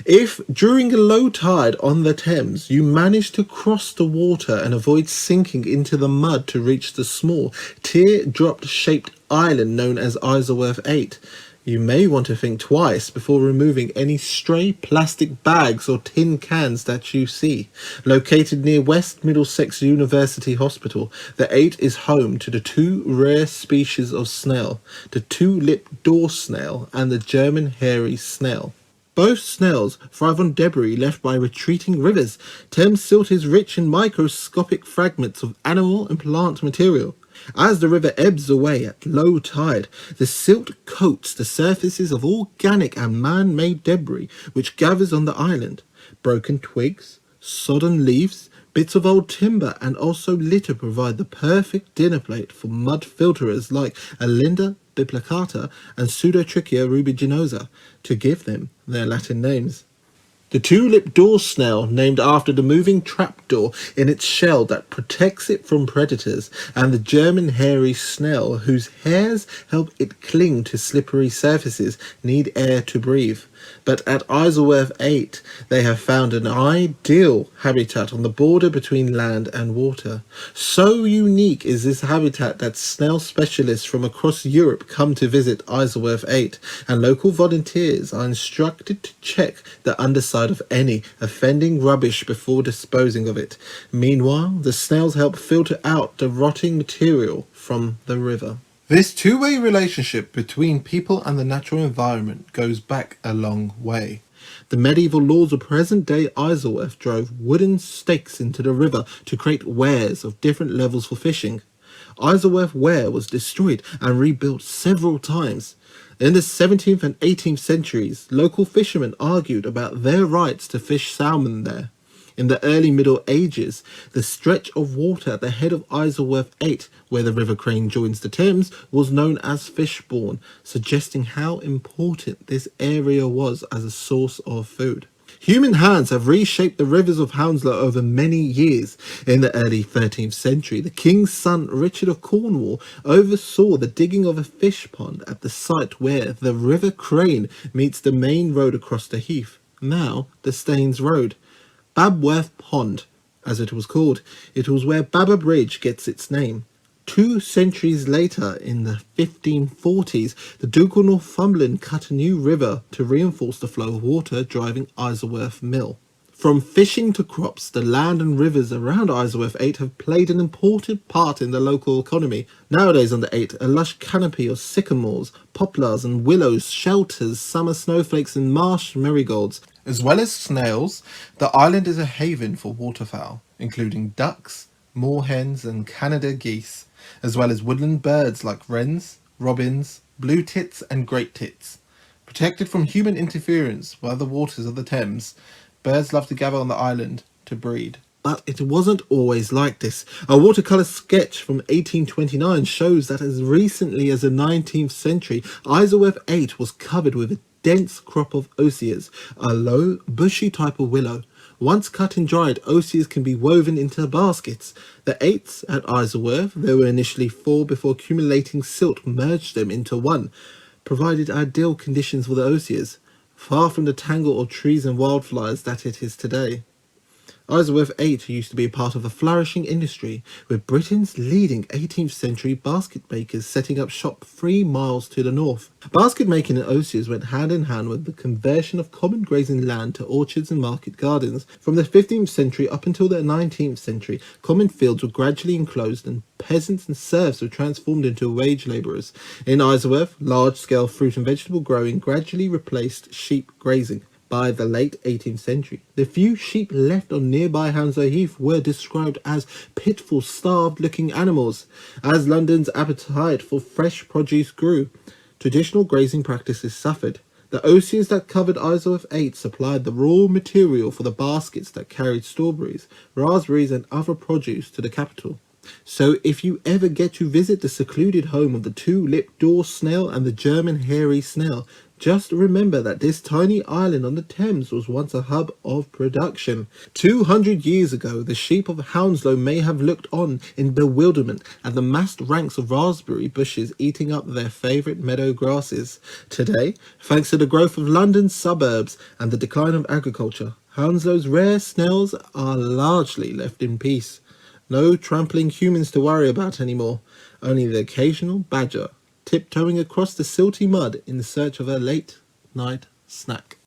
If during a low tide on the Thames you manage to cross the water and avoid sinking into the mud to reach the small teardrop shaped island known as Isleworth Ait, you may want to think twice before removing any stray plastic bags or tin cans that you see. Located near West Middlesex University Hospital, the Ait is home to the two rare species of snail, the two-lipped door snail and the German hairy snail. Both snails thrive on debris left by retreating rivers. Thames silt is rich in microscopic fragments of animal and plant material. As the river ebbs away at low tide, the silt coats the surfaces of organic and man-made debris which gathers on the island. Broken twigs, sodden leaves, bits of old timber and also litter provide the perfect dinner plate for mud filterers like Alinda biplicata and Pseudotrichia rubiginosa, to give them their Latin names. The two-lipped door snail, named after the moving trapdoor in its shell that protects it from predators, and the German hairy snail, whose hairs help it cling to slippery surfaces, need air to breathe. But at Isleworth Ait, they have found an ideal habitat on the border between land and water. So unique is this habitat that snail specialists from across Europe come to visit Isleworth Ait, and local volunteers are instructed to check the underside of any offending rubbish before disposing of it. Meanwhile, the snails help filter out the rotting material from the river. This two-way relationship between people and the natural environment goes back a long way. The medieval lords of present-day Isleworth drove wooden stakes into the river to create weirs of different levels for fishing. Isleworth Weir was destroyed and rebuilt several times. In the 17th and 18th centuries, local fishermen argued about their rights to fish salmon there. In the early Middle Ages, the stretch of water at the head of Isleworth Ait, where the River Crane joins the Thames, was known as Fishbourne, suggesting how important this area was as a source of food. Human hands have reshaped the rivers of Hounslow over many years. In the early 13th century, the king's son Richard of Cornwall oversaw the digging of a fish pond at the site where the River Crane meets the main road across the heath, now the Staines Road. Babworth Pond, as it was called. It was where Babber Bridge gets its name. 2 centuries later, in the 1540s, the Duke of Northumberland cut a new river to reinforce the flow of water, driving Isleworth Mill. From fishing to crops, the land and rivers around Isleworth Ait have played an important part in the local economy. Nowadays on the Ait, a lush canopy of sycamores, poplars and willows shelters summer snowflakes and marsh marigolds. As well as snails, the island is a haven for waterfowl, including ducks, moorhens and Canada geese, as well as woodland birds like wrens, robins, blue tits and great tits. Protected from human interference by the waters of the Thames, birds love to gather on the island to breed. But it wasn't always like this. A watercolour sketch from 1829 shows that as recently as the 19th century, Isleworth Ait was covered with a dense crop of osiers, a low, bushy type of willow. Once cut and dried, osiers can be woven into baskets. The Aits at Isleworth, there were initially 4 before accumulating silt merged them into one, provided ideal conditions for the osiers, far from the tangle of trees and wildflowers that it is today. Isleworth Ait used to be a part of a flourishing industry, with Britain's leading 18th century basket makers setting up shop 3 miles to the north. Basket making and osiers went hand in hand with the conversion of common grazing land to orchards and market gardens. From the 15th century up until the 19th century, common fields were gradually enclosed and peasants and serfs were transformed into wage labourers. In Isleworth, large-scale fruit and vegetable growing gradually replaced sheep grazing. By the late 18th century, the few sheep left on nearby Hounslow Heath were described as pitiful, starved-looking animals. As London's appetite for fresh produce grew, traditional grazing practices suffered. The osiers that covered Isleworth Ait supplied the raw material for the baskets that carried strawberries, raspberries and other produce to the capital. So if you ever get to visit the secluded home of the two-lipped door snail and the German hairy snail, just remember that this tiny island on the Thames was once a hub of production. 200 years ago, the sheep of Hounslow may have looked on in bewilderment at the massed ranks of raspberry bushes eating up their favourite meadow grasses. Today, thanks to the growth of London's suburbs and the decline of agriculture, Hounslow's rare snails are largely left in peace. No trampling humans to worry about anymore, only the occasional badger tiptoeing across the silty mud in search of a late night snack.